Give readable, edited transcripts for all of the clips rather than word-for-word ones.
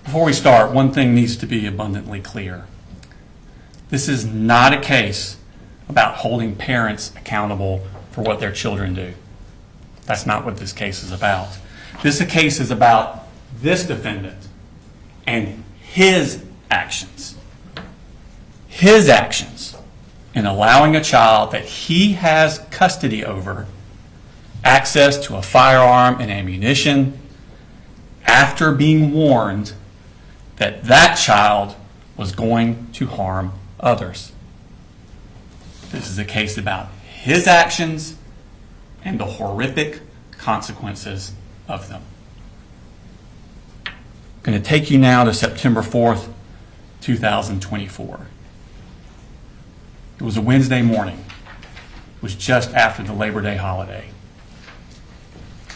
Before we start, one thing needs to be abundantly clear. This is not a case about holding parents accountable for what their children do. That's not what this case is about. This case is about this defendant and his actions. His actions in allowing a child that he has custody over access to a firearm and ammunition after being warned that that child was going to harm others. This is a case about his actions and the horrific consequences of them. I'm going to take you now to September 4th, 2024. It was a Wednesday morning. It was just after the Labor Day holiday.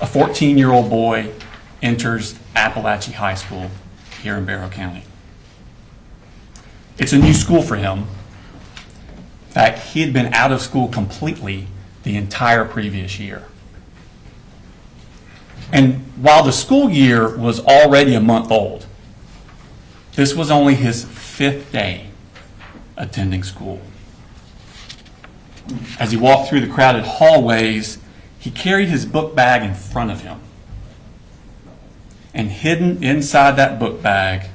A 14-year-old boy enters Apalachee High School here in Barrow County. It's a new school for him. In fact, he had been out of school completely the entire previous year. And while the school year was already a month old, this was only his 5th day attending school. As he walked through the crowded hallways, he carried his book bag in front of him. And hidden inside that book bag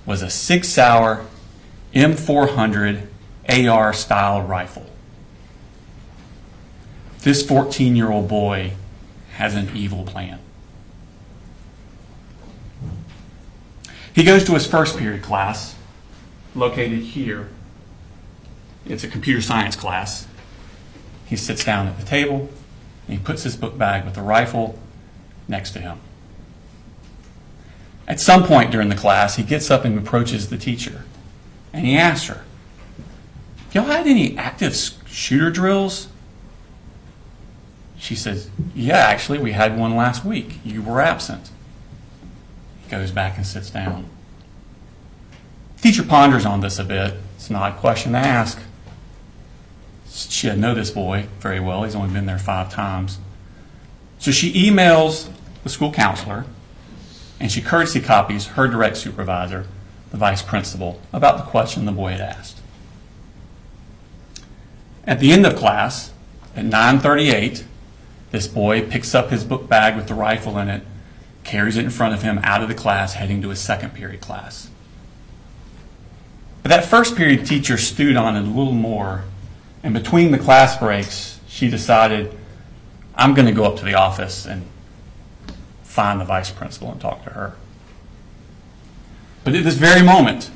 was a Sig Sauer M400 AR-style rifle. This 14-year-old boy has an evil plan. He goes to his first period class, located here. It's a computer science class. He sits down at the table, and he puts his book bag with the rifle next to him. At some point during the class, he gets up and approaches the teacher, and he asks her, "Y'all had any active shooter drills?" She says, "Yeah, actually, we had one last week. You were absent." He goes back and sits down. The teacher ponders on this a bit. It's an odd question to ask. She doesn't know this boy very well. He's only been there 5 times. So she emails the school counselor, and she courtesy copies her direct supervisor, the vice principal, about the question the boy had asked. At the end of class, at 9:38, this boy picks up his book bag with the rifle in it, carries it in front of him out of the class, heading to his second period class. But that first period teacher stewed on it a little more, and between the class breaks, she decided, I'm going to go up to the office and find the vice principal and talk to her. But at this very moment,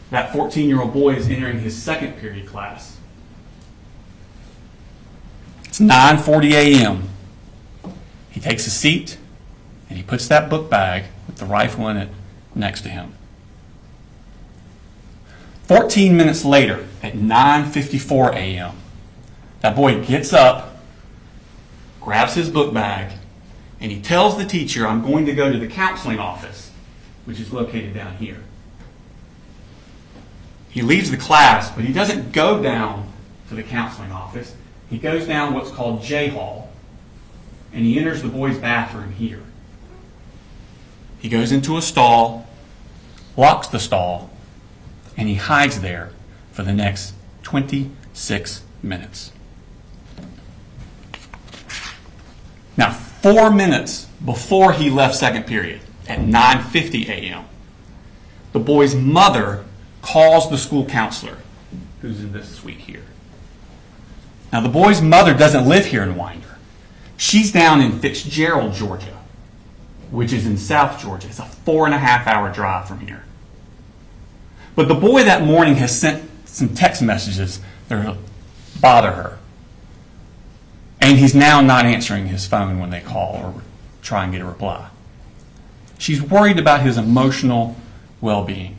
that 14-year-old boy is entering his second period class. It's 9:40 a.m. He takes a seat, and he puts that book bag with the rifle in it next to him. 14 minutes later, at 9:54 a.m., that boy gets up, grabs his book bag, and he tells the teacher, I'm going to go to the counseling office, which is located down here. He leaves the class, but he doesn't go down to the counseling office. He goes down what's called J Hall, and he enters the boys' bathroom here. He goes into a stall, locks the stall, and he hides there for the next 26 minutes. Now, 4 minutes before he left second period, at 9:50 a.m., the boy's mother calls the school counselor, who's in this suite here. Now, the boy's mother doesn't live here in Winder. She's down in Fitzgerald, Georgia, which is in South Georgia. It's a 4.5-hour drive from here. But the boy that morning has sent some text messages that bother her. And he's now not answering his phone when they call or try and get a reply. She's worried about his emotional well-being.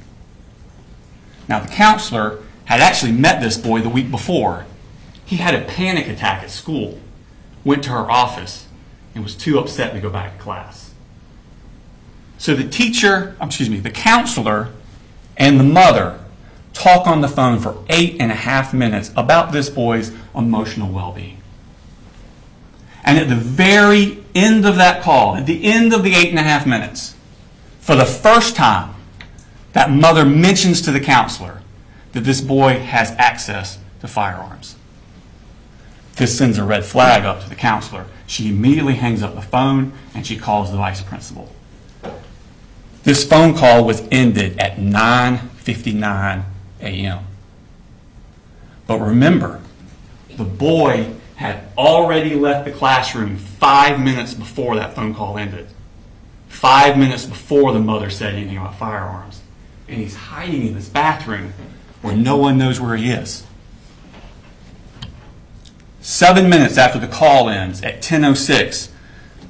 Now, the counselor had actually met this boy the week before. He had a panic attack at school, went to her office, and was too upset to go back to class. So the counselor and the mother talk on the phone for 8.5 minutes about this boy's emotional well-being. And at the very end of that call, at the end of the 8.5 minutes, For the first time, that mother mentions to the counselor that this boy has access to firearms. This sends a red flag up to the counselor. She immediately hangs up the phone and she calls the vice principal. This phone call was ended at 9:59 a.m. But remember, the boy had already left the classroom 5 minutes before that phone call ended. 5 minutes before the mother said anything about firearms. And he's hiding in this bathroom where no one knows where he is. 7 minutes after the call ends, at 10:06,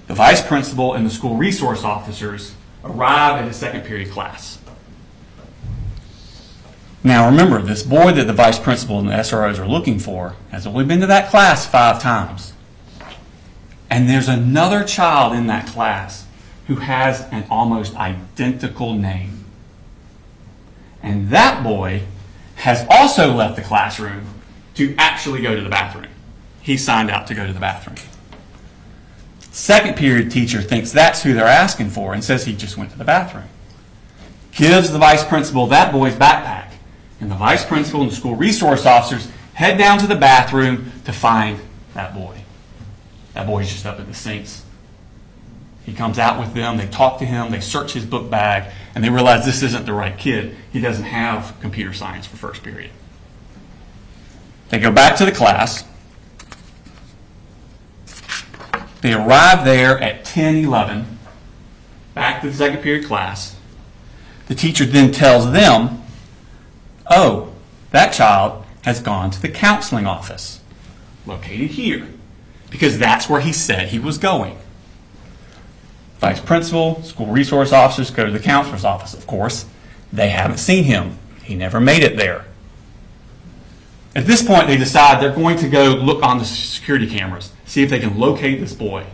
the vice principal and the school resource officers arrive at his second period class. Now remember, this boy that the vice principal and the SROs are looking for has only been to that class 5 times. And there's another child in that class who has an almost identical name. And that boy has also left the classroom to actually go to the bathroom. He signed out to go to the bathroom. Second period teacher thinks that's who they're asking for and says he just went to the bathroom. Gives the vice principal that boy's backpack. And the vice principal and the school resource officers head down to the bathroom to find that boy. That boy's just up at the sinks. He comes out with them, they talk to him, they search his book bag, and they realize this isn't the right kid. He doesn't have computer science for first period. They go back to the class. They arrive there at 10:11, back to the second period class. The teacher then tells them, oh, that child has gone to the counseling office, located here, because that's where he said he was going. Vice principal, school resource officers go to the counselor's office. Of course, they haven't seen him. He never made it there. At this point, they decide they're going to go look on the security cameras, see if they can locate this boy.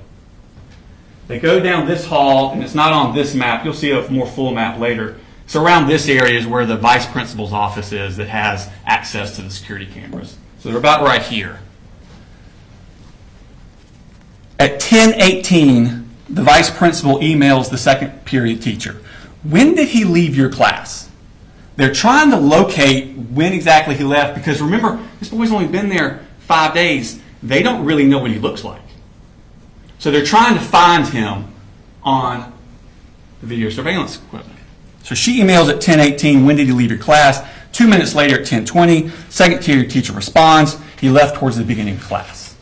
They go down this hall, and it's not on this map. You'll see a more full map later. So around this area is where the vice principal's office is that has access to the security cameras. So they're about right here. At 10:18, the vice principal emails the second period teacher. When did he leave your class? They're trying to locate when exactly he left because remember, this boy's only been there 5 days. They don't really know what he looks like. So they're trying to find him on the video surveillance equipment. So she emails at 10:18, when did he leave your class? 2 minutes later at 10:20, second period teacher responds, he left towards the beginning of class.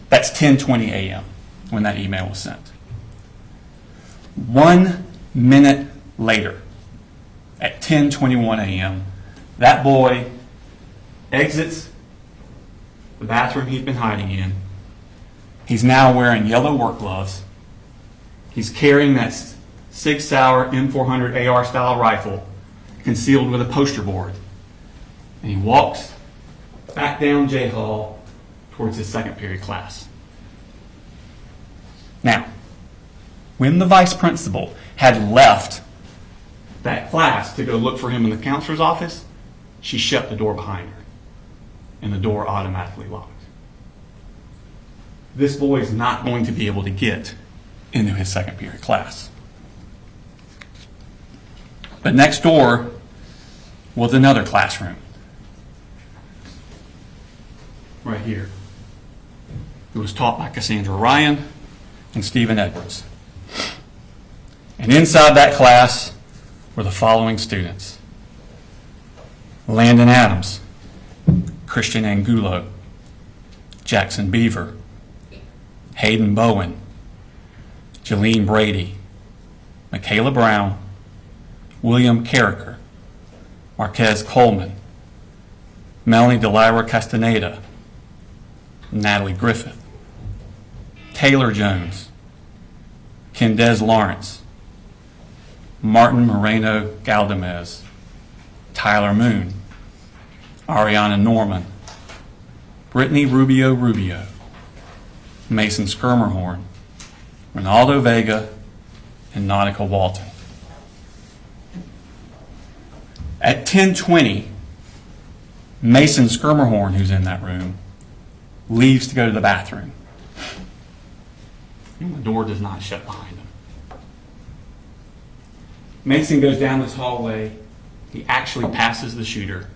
That's 10:20 a.m. when that email was sent. 1 minute later, at 10:21 a.m., that boy exits the bathroom he'd been hiding in. He's now wearing yellow work gloves. He's carrying that Sig Sauer M400 AR style rifle concealed with a poster board. And he walks back down J Hall towards his second period class. Now, when the vice principal had left that class to go look for him in the counselor's office, she shut the door behind her, and the door automatically locked. This boy is not going to be able to get into his second period class. But next door was another classroom, right here. It was taught by Cassandra Ryan and Stephen Edwards. And inside that class were the following students: Landon Adams, Christian Angulo, Jackson Beaver, Hayden Bowen, Jalene Brady, Michaela Brown, William Carricker, Marquez Coleman, Melanie Delira Castaneda, Natalie Griffith, Taylor Jones, Kendez Lawrence, Martin Moreno Galdamez, Tyler Moon, Ariana Norman, Brittany Rubio, Mason Skirmerhorn, Ronaldo Vega, and Nautica Walton. At 10:20, Mason Skirmerhorn, who's in that room, leaves to go to the bathroom. And the door does not shut behind him. Mason goes down this hallway. He actually passes the shooter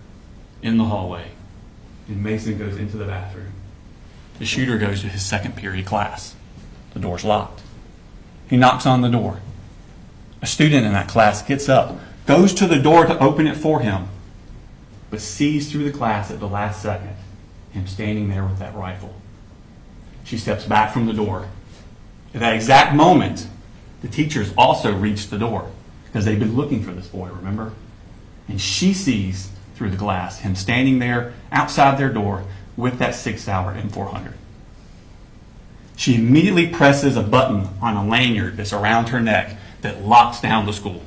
in the hallway, and Mason goes into the bathroom. The shooter goes to his second period class. The door's locked. He knocks on the door. A student in that class gets up, goes to the door to open it for him, but sees through the glass at the last second him standing there with that rifle. She steps back from the door. At that exact moment, the teachers also reach the door because they've been looking for this boy, remember? And she sees through the glass him standing there outside their door with that 6-hour M400. She immediately presses a button on a lanyard that's around her neck that locks down the school.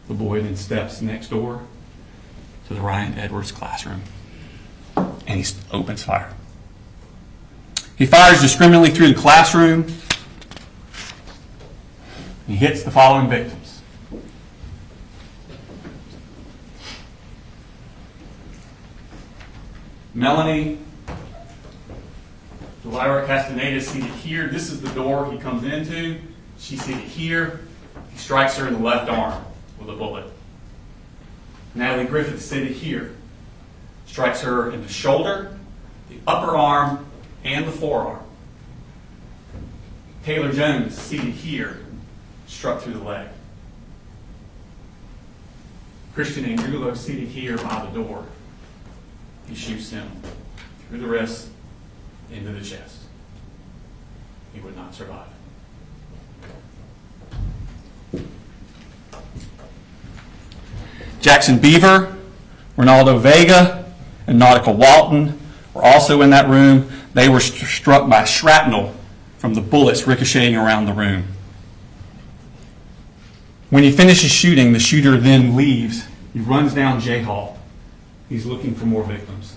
The boy then steps next door to the Ryan Edwards classroom, and he opens fire. He fires discriminately through the classroom. He hits the following victims. Melanie Delira Castaneda is seated here. This is the door he comes into. She's seated here. He strikes her in the left arm with a bullet. Natalie Griffith is seated here. Strikes her in the shoulder, the upper arm, and the forearm. Taylor Jones is seated here, struck through the leg. Christian Angulo is seated here by the door. He shoots him through the wrist, into the chest. He would not survive. Jackson Beaver, Ronaldo Vega, and Nautica Walton were also in that room. They were struck by shrapnel from the bullets ricocheting around the room. When he finishes shooting, the shooter then leaves. He runs down J Hall. He's looking for more victims.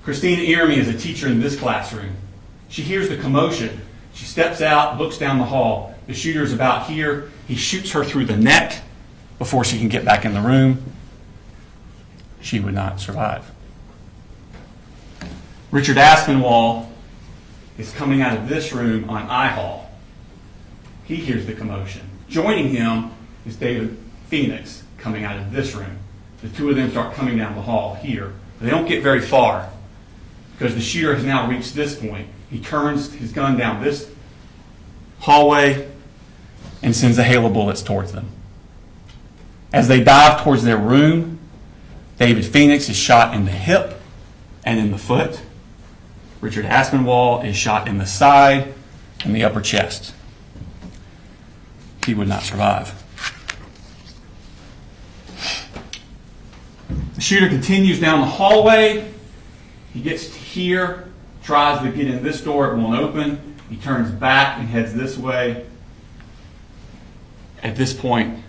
Christina Irmy is a teacher in this classroom. She hears the commotion. She steps out, looks down the hall. The shooter is about here. He shoots her through the neck before she can get back in the room. She would not survive. Richard Aspinwall is coming out of this room on I Hall. He hears the commotion. Joining him is David Phoenix coming out of this room. The two of them start coming down the hall here. They don't get very far because the shooter has now reached this point. He turns his gun down this hallway and sends a hail of bullets towards them. As they dive towards their room, David Phoenix is shot in the hip and in the foot. Richard Aspinwall is shot in the side and the upper chest. He would not survive. The shooter continues down the hallway. He gets to here, tries to get in this door, it won't open. He turns back and heads this way. At this point,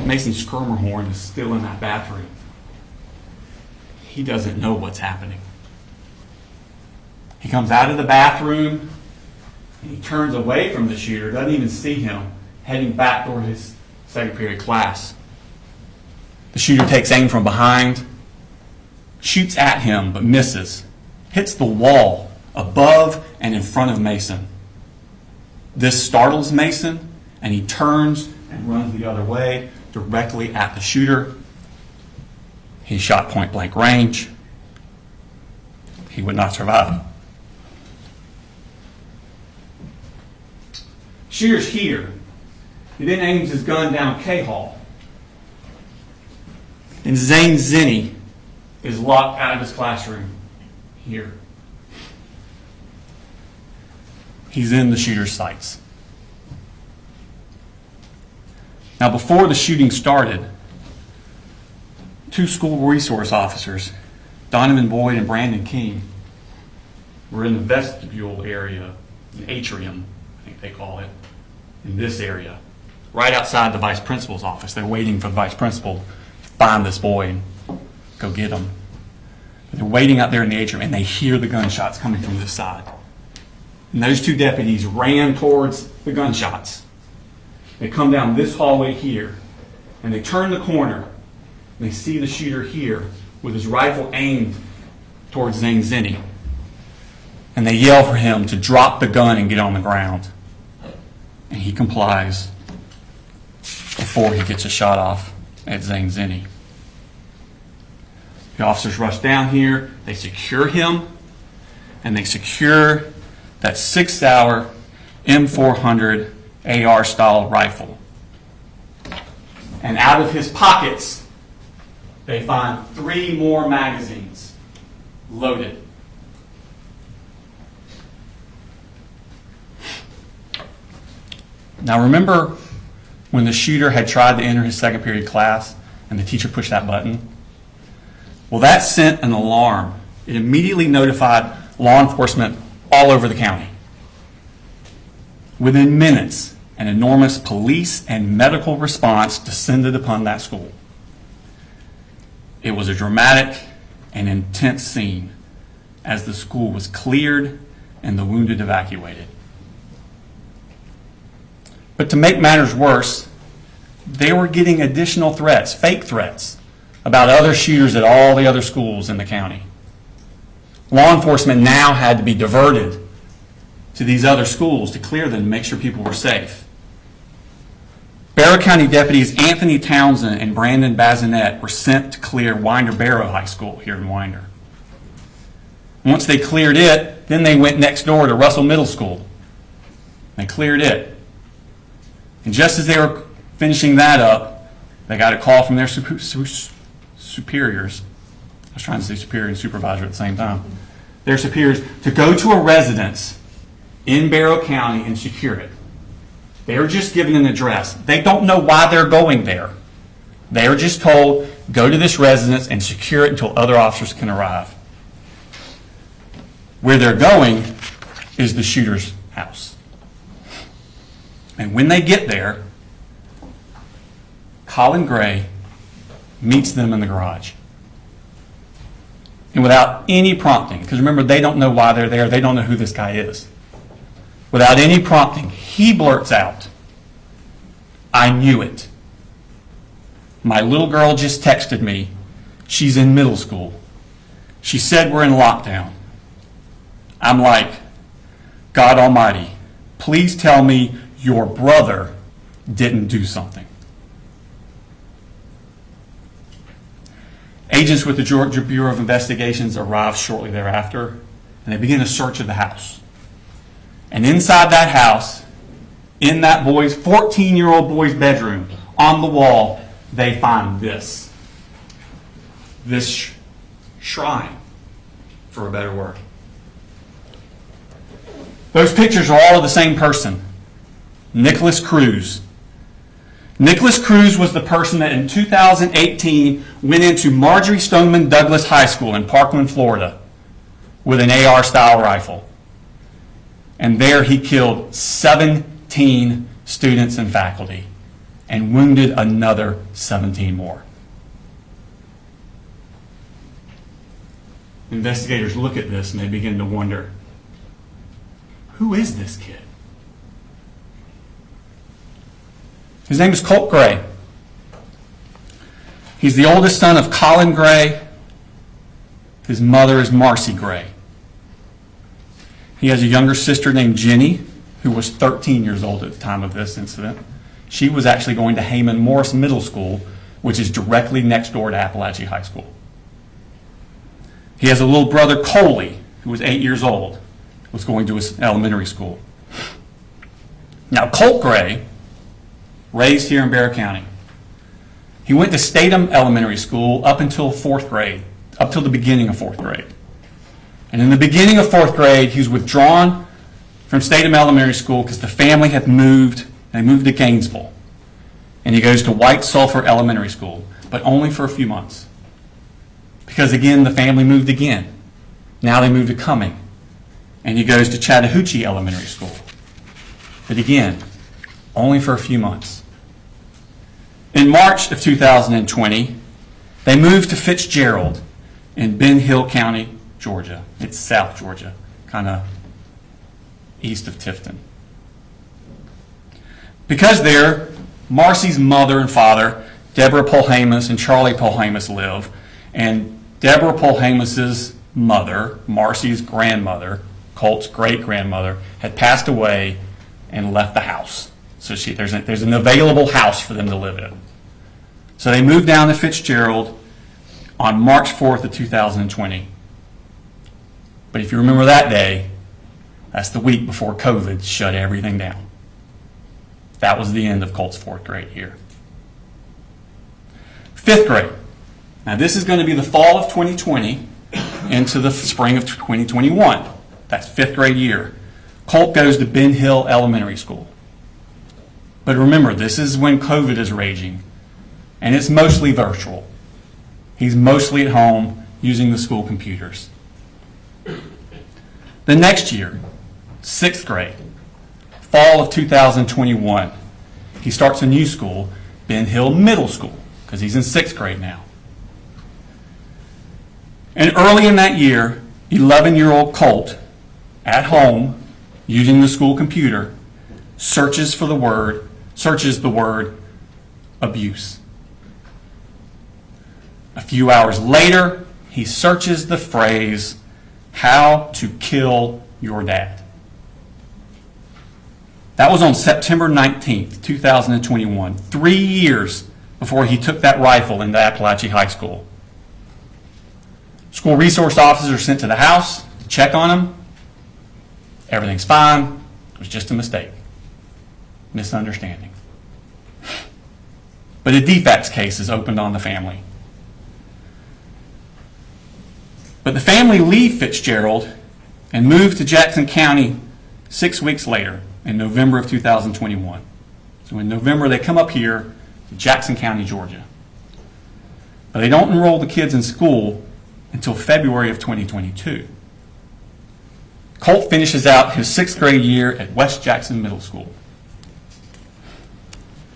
Mason Skirmerhorn is still in that bathroom. He doesn't know what's happening. He comes out of the bathroom and he turns away from the shooter, doesn't even see him, heading back toward his second period class. The shooter takes aim from behind, shoots at him but misses, hits the wall above and in front of Mason. This startles Mason and he turns and runs the other way directly at the shooter. He's shot point blank range. He would not survive. Shooter's here. He then aims his gun down K Hall. And Zane Zinni is locked out of his classroom here. He's in the shooter's sights. Now, before the shooting started, two school resource officers, Donovan Boyd and Brandon King, were in the vestibule area, an atrium, I think they call it, in this area, right outside the vice principal's office. They're waiting for the vice principal to find this boy and go get him. They're waiting out there in the atrium, and they hear the gunshots coming from this side. And those two deputies ran towards the gunshots. They come down this hallway here, and they turn the corner, and they see the shooter here with his rifle aimed towards Zane Zinni. And they yell for him to drop the gun and get on the ground. And he he complies before he gets a shot off at Zane Zinni. The officers rush down here, they secure him, and they secure that 6-hour M400 AR-style rifle. And out of his pockets, they find 3 more magazines loaded. Now remember when the shooter had tried to enter his second period class and the teacher pushed that button? Well, that sent an alarm. It immediately notified law enforcement all over the county. Within minutes, an enormous police and medical response descended upon that school. It was a dramatic and intense scene as the school was cleared and the wounded evacuated. But to make matters worse, they were getting additional threats, fake threats, about other shooters at all the other schools in the county. Law enforcement now had to be diverted to these other schools to clear them, to make sure people were safe. Barrow County deputies Anthony Townsend and Brandon Bazinet were sent to clear Winder-Barrow High School here in Winder. Once they cleared it, then they went next door to Russell Middle School. They cleared it. And just as they were finishing that up, they got a call from their superiors. I was trying to say superior and supervisor at the same time. Their superiors to go to a residence in Barrow County and secure it. They were just given an address. They don't know why they're going there. They are just told, go to this residence and secure it until other officers can arrive. Where they're going is the shooter's house. And when they get there, Colin Gray meets them in the garage. And without any prompting, because remember, they don't know why they're there, they don't know who this guy is. Without any prompting, he blurts out, "I knew it. My little girl just texted me. She's in middle school. She said we're in lockdown." I'm like, God Almighty, please tell me your brother didn't do something. Agents with the Georgia Bureau of Investigations arrived shortly thereafter, and they begin a search of the house. And inside that house, in that 14-year-old boy's bedroom, on the wall, they find this shrine, for a better word. Those pictures are all of the same person, Nicholas Cruz. Nicholas Cruz was the person that in 2018 went into Marjorie Stoneman Douglas High School in Parkland, Florida, with an AR-style rifle. And there he killed 17 students and faculty and wounded another 17 more. Investigators look at this and they begin to wonder, who is this kid? His name is Colt Gray. He's the oldest son of Colin Gray. His mother is Marcy Gray. He has a younger sister named Jenny, who was 13 years old at the time of this incident. She was actually going to Heyman Morris Middle School, which is directly next door to Apalachee High School. He has a little brother, Coley, who was 8 years old, was going to his elementary school. Now, Colt Gray, raised here in Barrow County, he went to Statham Elementary School up until 4th grade, up till the beginning of 4th grade. And in the beginning of 4th grade, he was withdrawn from Statham Elementary School because the family had moved, and they moved to Gainesville. And he goes to White Sulphur Elementary School, but only for a few months. Because again, the family moved again. Now they moved to Cumming. And he goes to Chattahoochee Elementary School. But again, only for a few months. In March of 2020, they moved to Fitzgerald in Ben Hill County, Georgia. It's South Georgia, kind of east of Tifton. Because there, Marcy's mother and father, Deborah Polhamus and Charlie Polhamus, live. And Deborah Polhamus's mother, Marcy's grandmother, Colt's great-grandmother, had passed away and left the house. So there's an available house for them to live in. So they moved down to Fitzgerald on March 4th of 2020. But if you remember that day, that's the week before COVID shut everything down. That was the end of Colt's 4th grade year. 5th grade. Now this is going to be the fall of 2020 into the spring of 2021. That's 5th grade year. Colt goes to Ben Hill Elementary School. But remember, this is when COVID is raging, and it's mostly virtual. He's mostly at home using the school computers. The next year, 6th grade, fall of 2021, he starts a new school, Ben Hill Middle School, because he's in 6th grade now. And early in that year, 11-year-old Colt, at home, using the school computer, searches the word abuse. A few hours later, he searches the phrase, "how to kill your dad." That was on September 19th, 2021, 3 years before he took that rifle into Apalachee High School. School resource officers are sent to the house to check on him. Everything's fine. It was just a mistake. Misunderstanding. But a defects case is opened on the family. But the family leave Fitzgerald and move to Jackson County 6 weeks later, in November of 2021. So in November, they come up here to Jackson County, Georgia. But they don't enroll the kids in school until February of 2022. Colt finishes out his 6th grade year at West Jackson Middle School.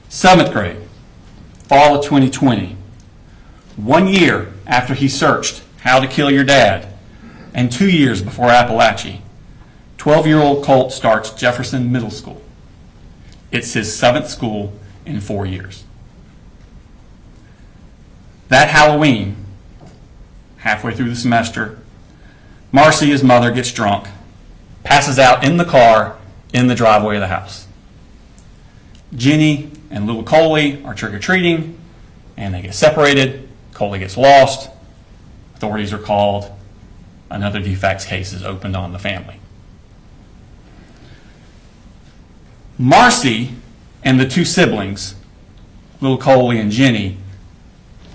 7th grade, fall of 2020. 1 year after he searched How to Kill Your Dad, and 2 years before Apalachee, 12-year-old Colt starts Jefferson Middle School. It's his 7th school in 4 years. That Halloween, halfway through the semester, Marcy, his mother, gets drunk, passes out in the car in the driveway of the house. Jenny and little Coley are trick-or-treating, and they get separated. Coley gets lost. Authorities are called. Another defects case is opened on the family. Marcy and the 2 siblings, little Coley and Jenny,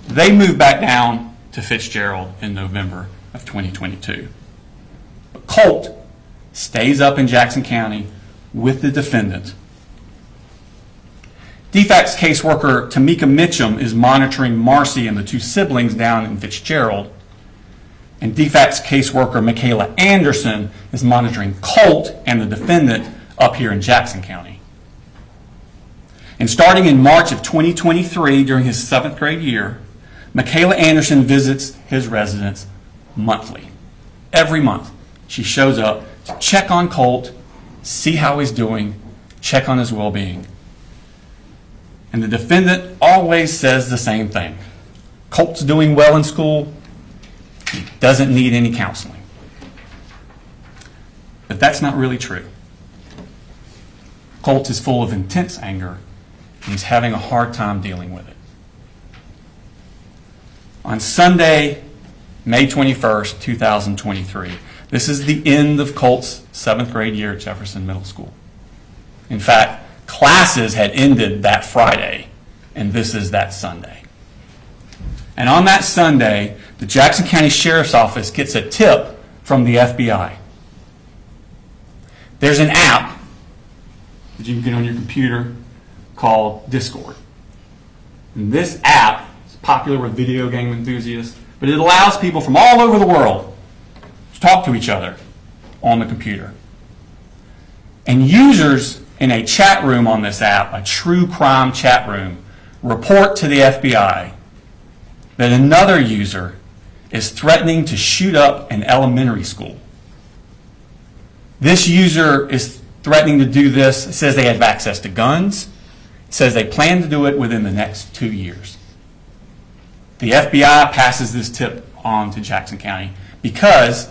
they move back down to Fitzgerald in November of 2022. But Colt stays up in Jackson County with the defendant. Defects caseworker Tamika Mitchum is monitoring Marcy and the 2 siblings down in Fitzgerald, and defects caseworker Michaela Anderson is monitoring Colt and the defendant up here in Jackson County. And starting in March of 2023, during his 7th grade year, Michaela Anderson visits his residence monthly. Every month, she shows up to check on Colt, see how he's doing, check on his well-being. And the defendant always says the same thing. Colt's doing well in school. He doesn't need any counseling. But that's not really true. Colt is full of intense anger, and he's having a hard time dealing with it. On Sunday, May 21st, 2023, this is the end of Colt's 7th grade year at Jefferson Middle School. In fact, classes had ended that Friday, and this is that Sunday. And on that Sunday, the Jackson County Sheriff's Office gets a tip from the FBI. There's an app that you can get on your computer called Discord. And this app is popular with video game enthusiasts, but it allows people from all over the world to talk to each other on the computer. And users in a chat room on this app, a true crime chat room, report to the FBI that another user is threatening to shoot up an elementary school. This user is threatening to do this. It says they have access to guns. It says they plan to do it within the next 2 years. The FBI passes this tip on to Jackson County because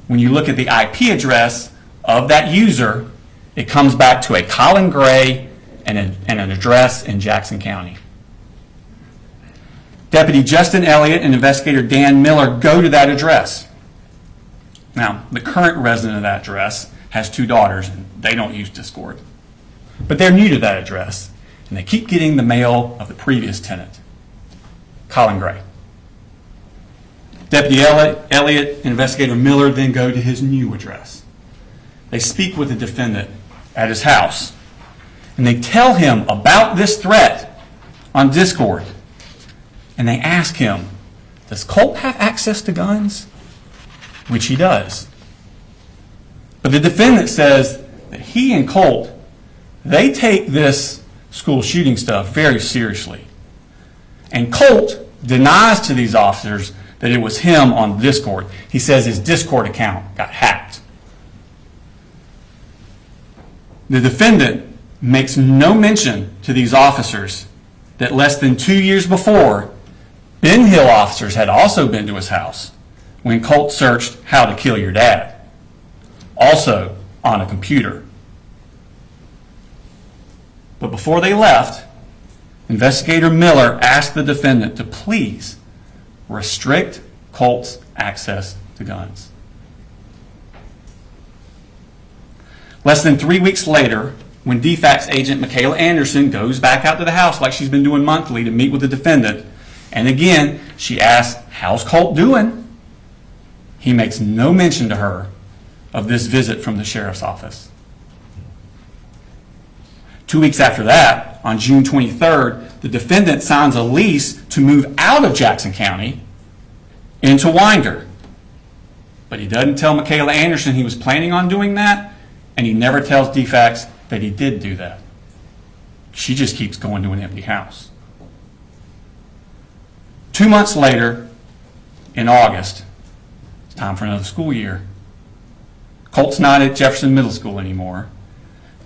when you look at the IP address of that user, it comes back to a Colin Gray and an address in Jackson County. Deputy Justin Elliott and investigator Dan Miller go to that address. Now, the current resident of that address has 2 daughters, and they don't use Discord. But they're new to that address, and they keep getting the mail of the previous tenant, Colin Gray. Deputy Elliott and investigator Miller then go to his new address. They speak with the defendant at his house, and they tell him about this threat on Discord. And they ask him, does Colt have access to guns? Which he does. But the defendant says that he and Colt, they take this school shooting stuff very seriously. And Colt denies to these officers that it was him on Discord. He says his Discord account got hacked. The defendant makes no mention to these officers that less than 2 years before, Ben Hill officers had also been to his house when Colt searched How to Kill Your Dad, also on a computer. But before they left, investigator Miller asked the defendant to please restrict Colt's access to guns. Less than 3 weeks later, when DFACS agent Michaela Anderson goes back out to the house like she's been doing monthly to meet with the defendant, and again, she asks, how's Colt doing? He makes no mention to her of this visit from the sheriff's office. 2 weeks after that, on June 23rd, the defendant signs a lease to move out of Jackson County into Winder. But he doesn't tell Michaela Anderson he was planning on doing that, and he never tells DFACS that he did do that. She just keeps going to an empty house. 2 months later, in August, it's time for another school year. Colt's not at Jefferson Middle School anymore.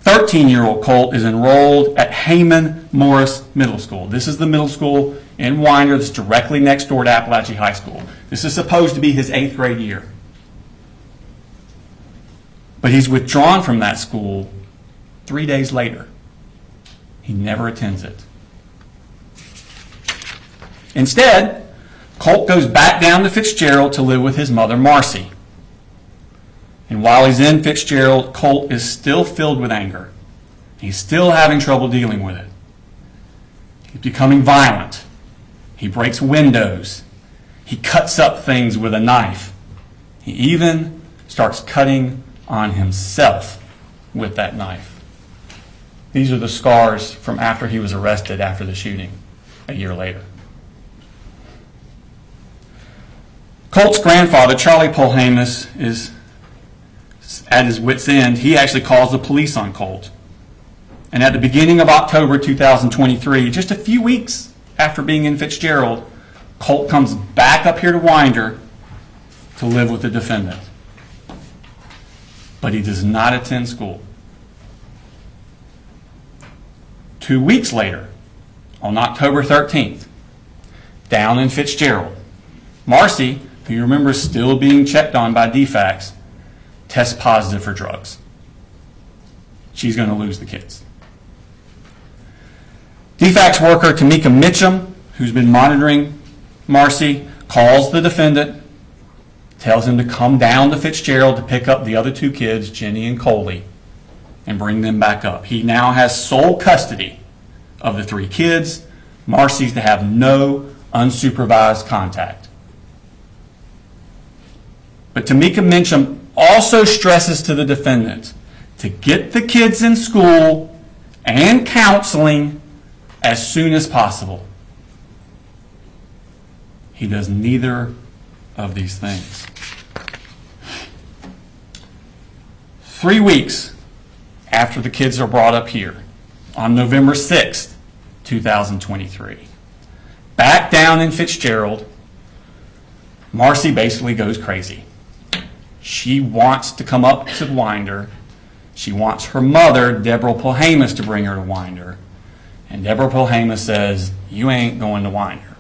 13-year-old Colt is enrolled at Heyman Morris Middle School. This is the middle school in Winder that's directly next door to Apalachee High School. This is supposed to be his 8th grade year. But he's withdrawn from that school 3 days later. He never attends it. Instead, Colt goes back down to Fitzgerald to live with his mother, Marcy. And while he's in Fitzgerald, Colt is still filled with anger. He's still having trouble dealing with it. He's becoming violent. He breaks windows. He cuts up things with a knife. He even starts cutting on himself with that knife. These are the scars from after he was arrested after the shooting a year later. Colt's grandfather, Charlie Polhamus, is at his wit's end. He actually calls the police on Colt. And at the beginning of October 2023, just a few weeks after being in Fitzgerald, Colt comes back up here to Winder to live with the defendant. But he does not attend school. 2 weeks later, on October 13th, down in Fitzgerald, Marcy, who you remember is still being checked on by DFACS, tests positive for drugs. She's going to lose the kids. DFACS worker Tamika Mitchum, who's been monitoring Marcy, calls the defendant, tells him to come down to Fitzgerald to pick up the other 2 kids, Jenny and Coley, and bring them back up. He now has sole custody of the 3 kids. Marcy's to have no unsupervised contact. But Tamika Mitchum also stresses to the defendant to get the kids in school and counseling as soon as possible. He does neither of these things. 3 weeks after the kids are brought up here, on November 6th, 2023, back down in Fitzgerald, Marcy basically goes crazy. She wants to come up to Winder. She wants her mother, Deborah Polhamus, to bring her to Winder. And Deborah Polhamus says, you ain't going to Winder.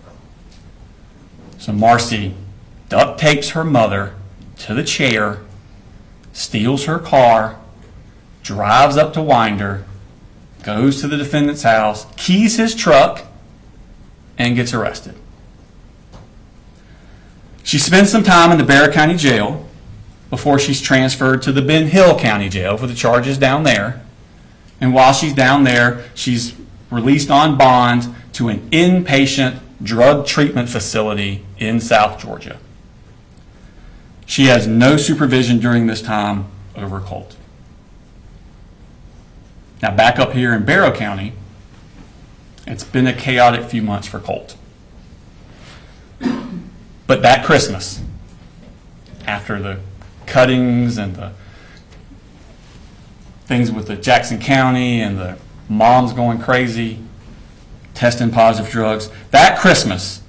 So Marcy duct tapes her mother to the chair, steals her car, drives up to Winder, goes to the defendant's house, keys his truck, and gets arrested. She spends some time in the Bexar County Jail before she's transferred to the Ben Hill County Jail for the charges down there. And while she's down there, she's released on bond to an inpatient drug treatment facility in South Georgia. She has no supervision during this time over Colt. Now back up here in Barrow County, it's been a chaotic few months for Colt. But that Christmas, after the cuttings and the things with the Jackson County and the moms going crazy, testing positive drugs, that Christmas,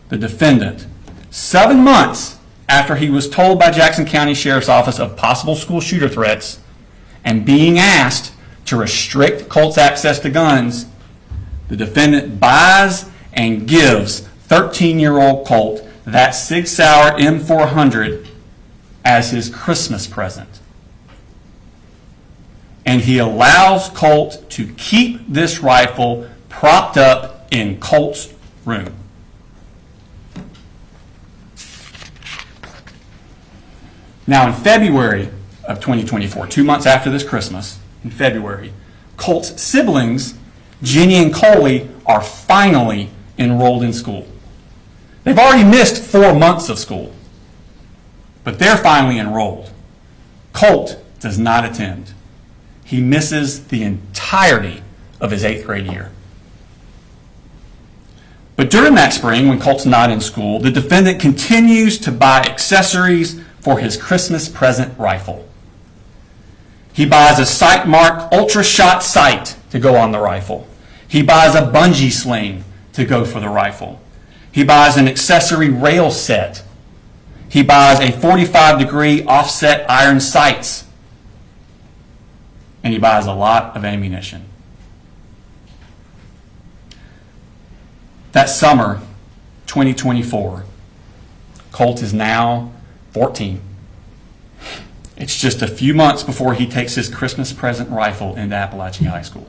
the defendant, 7 months after he was told by Jackson County Sheriff's Office of possible school shooter threats and being asked to restrict Colt's access to guns, the defendant buys and gives 13-year-old Colt that Sig Sauer M400 as his Christmas present. And he allows Colt to keep this rifle propped up in Colt's room. Now in February of 2024, 2 months after this Christmas, in February, Colt's siblings, Jenny and Coley, are finally enrolled in school. They've already missed 4 months of school, but they're finally enrolled. Colt does not attend. He misses the entirety of his 8th grade year. But during that spring, when Colt's not in school, the defendant continues to buy accessories for his Christmas present rifle. He buys a Sightmark Ultra Shot sight to go on the rifle. He buys a bungee sling to go for the rifle. He buys an accessory rail set. He buys a 45-degree offset iron sights. And he buys a lot of ammunition. That summer, 2024, Colt is now 14. It's just a few months before he takes his Christmas present rifle into Apalachee High School.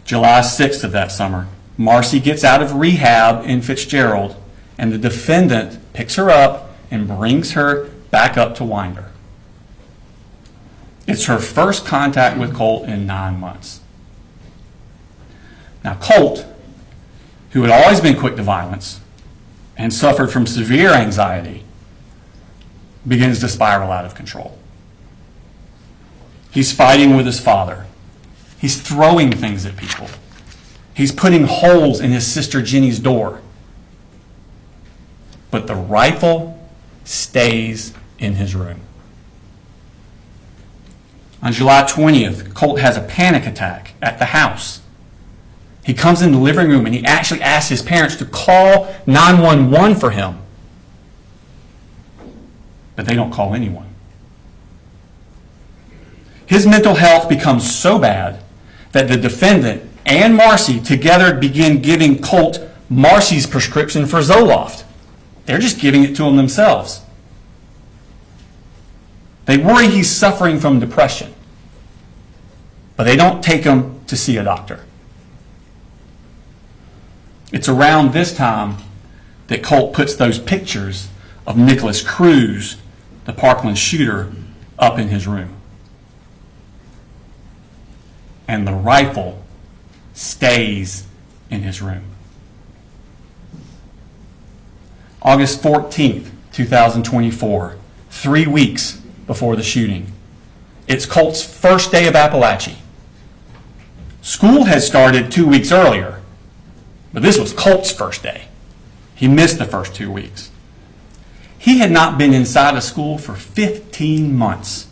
July 6th of that summer, Marcy gets out of rehab in Fitzgerald, and the defendant picks her up and brings her back up to Winder. It's her first contact with Colt in 9 months. Now Colt, who had always been quick to violence and suffered from severe anxiety, begins to spiral out of control. He's fighting with his father. He's throwing things at people. He's putting holes in his sister Jenny's door. But the rifle stays in his room. On July 20th, Colt has a panic attack at the house. He comes in the living room and he actually asks his parents to call 911 for him. But they don't call anyone. His mental health becomes so bad that the defendant and Marcy together begin giving Colt Marcy's prescription for Zoloft. They're just giving it to him themselves. They worry he's suffering from depression, but they don't take him to see a doctor. It's around this time that Colt puts those pictures of Nicholas Cruz, the Parkland shooter, up in his room. And the rifle stays in his room. August 14th, 2024, 3 weeks before the shooting. It's Colt's first day of Apalachee. School had started 2 weeks earlier, but this was Colt's first day. He missed the first 2 weeks. He had not been inside of school for 15 months.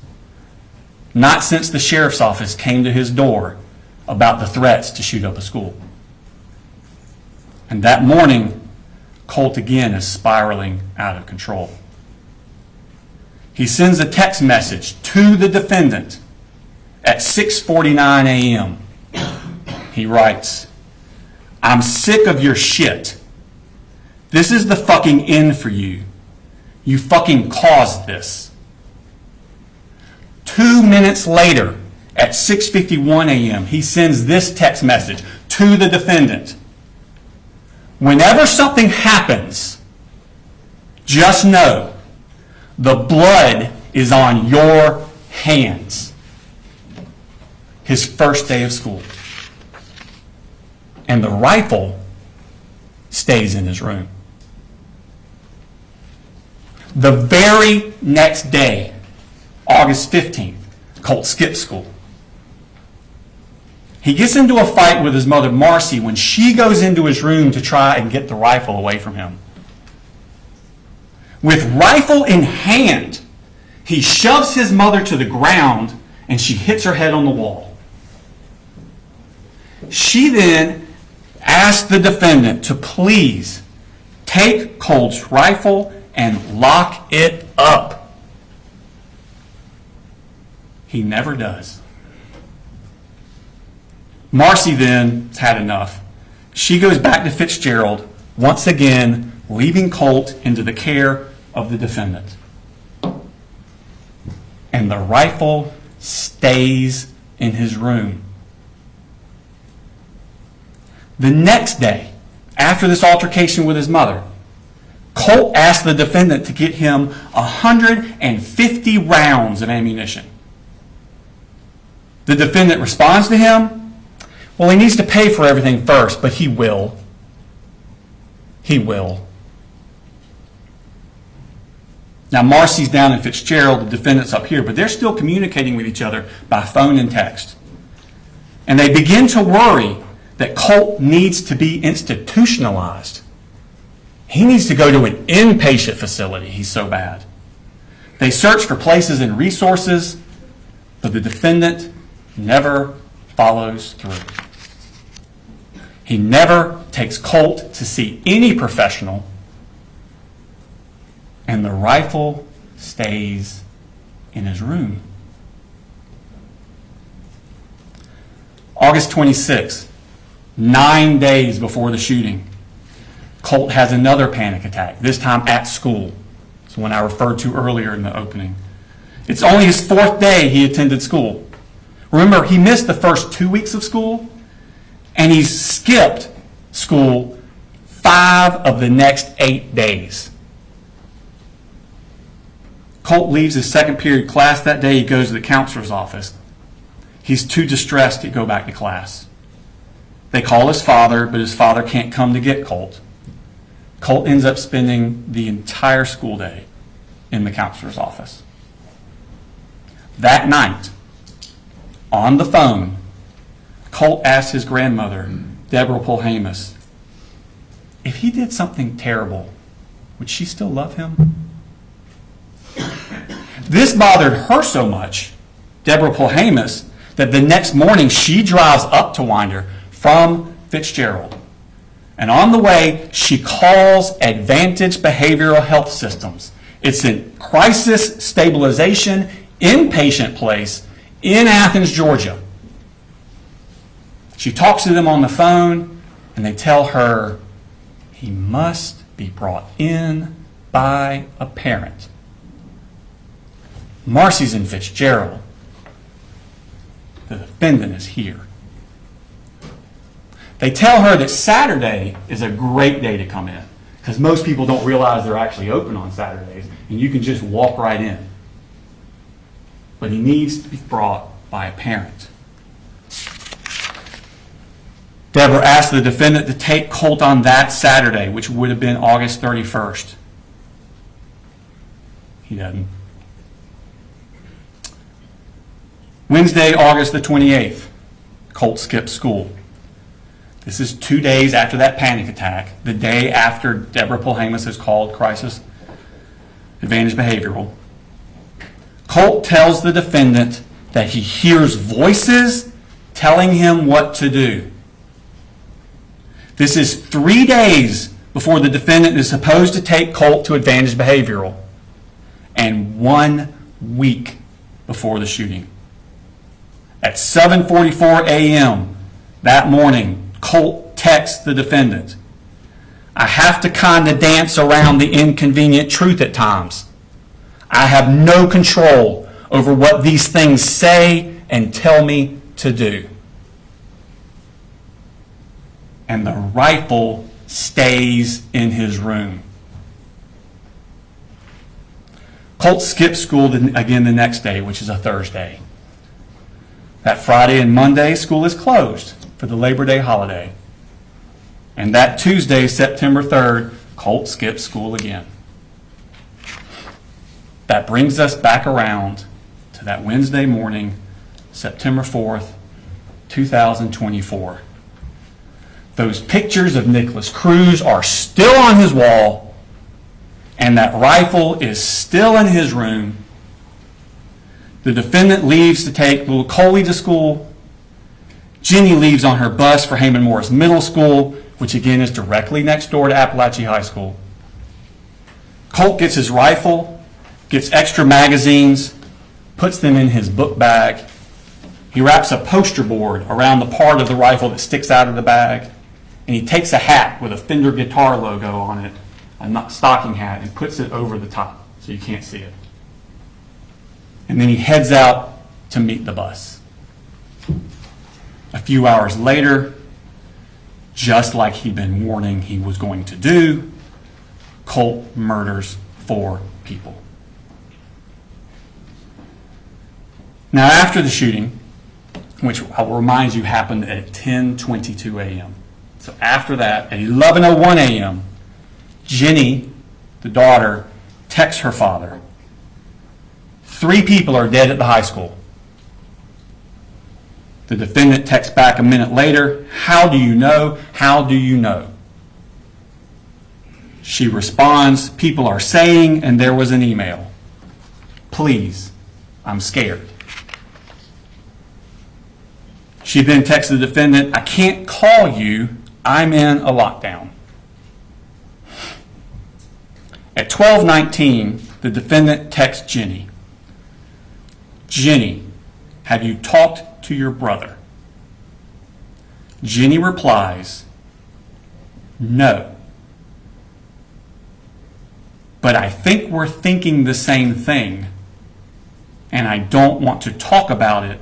Not since the sheriff's office came to his door about the threats to shoot up a school. And that morning, Colt again is spiraling out of control. He sends a text message to the defendant at 6:49 a.m. He writes, "I'm sick of your shit. This is the fucking end for you. You fucking caused this." 2 minutes later, At 6:51 a.m., he sends this text message to the defendant. Whenever something happens, just know the blood is on your hands. His first day of school. And the rifle stays in his room. The very next day, August 15th, Colt skips school. He gets into a fight with his mother, Marcy, when she goes into his room to try and get the rifle away from him. With rifle in hand, he shoves his mother to the ground and she hits her head on the wall. She then asks the defendant to please take Colt's rifle and lock it up. He never does. Marcy then has had enough. She goes back to Fitzgerald, once again leaving Colt into the care of the defendant. And the rifle stays in his room. The next day, after this altercation with his mother, Colt asked the defendant to get him 150 rounds of ammunition. The defendant responds to him, well, he needs to pay for everything first, but he will. He will. Now, Marcy's down in Fitzgerald, the defendant's up here, but they're still communicating with each other by phone and text. And they begin to worry that Colt needs to be institutionalized. He needs to go to an inpatient facility. He's so bad. They search for places and resources, but the defendant never follows through. He never takes Colt to see any professional, and the rifle stays in his room. August 26th, 9 days before the shooting, Colt has another panic attack, this time at school. It's the one I referred to earlier in the opening. It's only his fourth day he attended school. Remember, he missed the first 2 weeks of school, and he skipped school 5 of the next 8 days. Colt leaves his second period class that day. He goes to the counselor's office. He's too distressed to go back to class. They call his father, but his father can't come to get Colt. Colt ends up spending the entire school day in the counselor's office. That night, on the phone, Colt asked his grandmother, Deborah Polhamus, if he did something terrible, would she still love him? This bothered her so much, Deborah Polhamus, that the next morning she drives up to Winder from Fitzgerald. And on the way, she calls Advantage Behavioral Health Systems. It's a crisis stabilization inpatient place in Athens, Georgia. She talks to them on the phone, and they tell her he must be brought in by a parent. Marcy's in Fitzgerald. The defendant is here. They tell her that Saturday is a great day to come in because most people don't realize they're actually open on Saturdays, and you can just walk right in. But he needs to be brought by a parent. Deborah asked the defendant to take Colt on that Saturday, which would have been August 31st. He doesn't. Wednesday, August the 28th, Colt skips school. This is 2 days after that panic attack, the day after Deborah Polhamus has called Crisis Advantage Behavioral. Colt tells the defendant that he hears voices telling him what to do. This is 3 days before the defendant is supposed to take Colt to Advantage Behavioral, and 1 week before the shooting. At 7:44 a.m. that morning, Colt texts the defendant, I have to kind of dance around the inconvenient truth at times. I have no control over what these things say and tell me to do. And the rifle stays in his room. Colt skipped school again the next day, which is a Thursday. That Friday and Monday, school is closed for the Labor Day holiday. And that Tuesday, September 3rd, Colt skipped school again. That brings us back around to that Wednesday morning, September 4th, 2024. Those pictures of Nicholas Cruz are still on his wall, and that rifle is still in his room. The defendant leaves to take little Coley to school. Jenny leaves on her bus for Heyman Morris Middle School, which again is directly next door to Apalachee High School. Colt gets his rifle, gets extra magazines, puts them in his book bag. He wraps a poster board around the part of the rifle that sticks out of the bag, and he takes a hat with a Fender guitar logo on it, a stocking hat, and puts it over the top so you can't see it. And then he heads out to meet the bus. A few hours later, just like he'd been warning he was going to do, Colt murders 4 people. Now, after the shooting, which I will remind you happened at 10:22 a.m. So after that, at 11:01 a.m., Jenny, the daughter, texts her father. 3 people are dead at the high school. The defendant texts back a minute later, "How do you know? How do you know?" She responds, "People are saying, and there was an email. Please, I'm scared." She then texts the defendant, "I can't call you. I'm in a lockdown." At 12:19, the defendant texts Jenny, "Jenny, have you talked to your brother?" Jenny replies, "No. But I think we're thinking the same thing, and I don't want to talk about it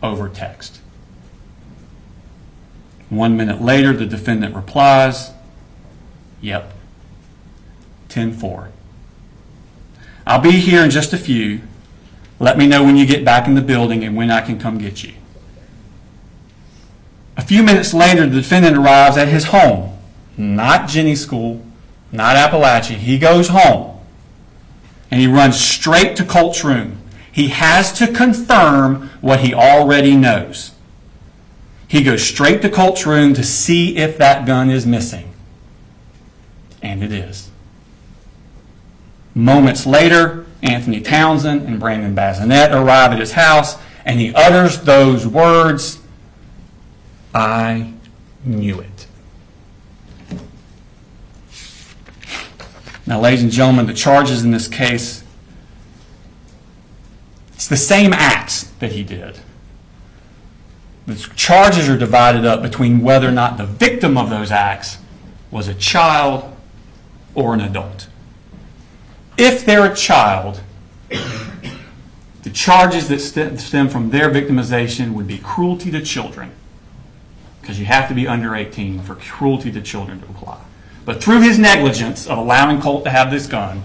over text." 1 minute later, the defendant replies, "Yep, 10-4. I'll be here in just a few. Let me know when you get back in the building and when I can come get you." A few minutes later, the defendant arrives at his home, not Jenny's school, not Apalachee. He goes home, and he runs straight to Colt's room. He has to confirm what he already knows. He goes straight to Colt's room to see if that gun is missing. And it is. Moments later, Anthony Townsend and Brandon Bazinet arrive at his house, and he utters those words, "I knew it." Now, ladies and gentlemen, the charges in this case, it's the same acts that he did. The charges are divided up between whether or not the victim of those acts was a child or an adult. If they're a child, the charges that stem from their victimization would be cruelty to children, because you have to be under 18 for cruelty to children to apply. But through his negligence of allowing Colt to have this gun,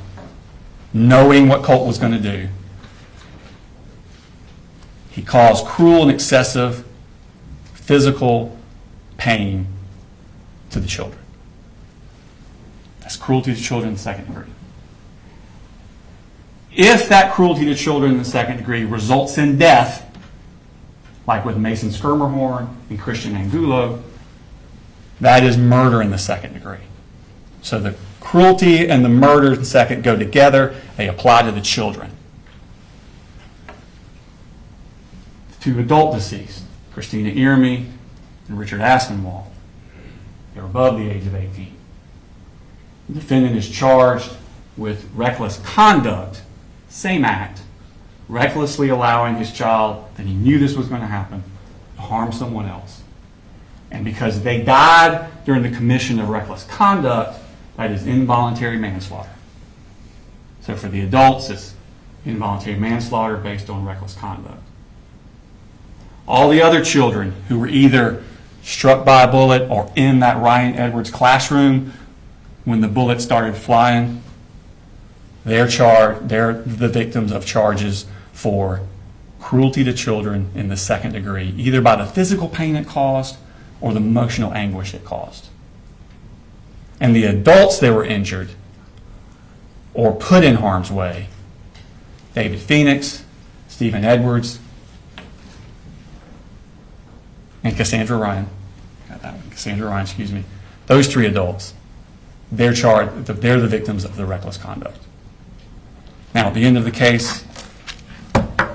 knowing what Colt was going to do, he caused cruel and excessive physical pain to the children. That's cruelty to children in the second degree. If that cruelty to children in the second degree results in death, like with Mason Skirmerhorn and Christian Angulo, that is murder in the second degree. So the cruelty and the murder in the second go together. They apply to the children. The 2 adult deceased, Christina Irmy and Richard Aspinwall, they're above the age of 18. The defendant is charged with reckless conduct, same act, recklessly allowing his child, that he knew this was going to happen, to harm someone else. And because they died during the commission of reckless conduct, that is involuntary manslaughter. So for the adults, it's involuntary manslaughter based on reckless conduct. All the other children who were either struck by a bullet or in that Ryan Edwards classroom when the bullet started flying, they're the victims of charges for cruelty to children in the second degree, either by the physical pain it caused or the emotional anguish it caused. And the adults that were injured or put in harm's way, David Phoenix, Stephen Edwards, and Cassandra Ryan, those three adults, they're the victims of the reckless conduct. Now, at the end of the case,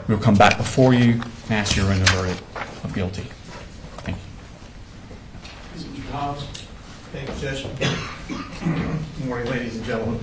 we'll come back before you and ask you to render a verdict of guilty. Thank you. Mr. Hobbs. Thank you, Judge. Good morning, ladies and gentlemen.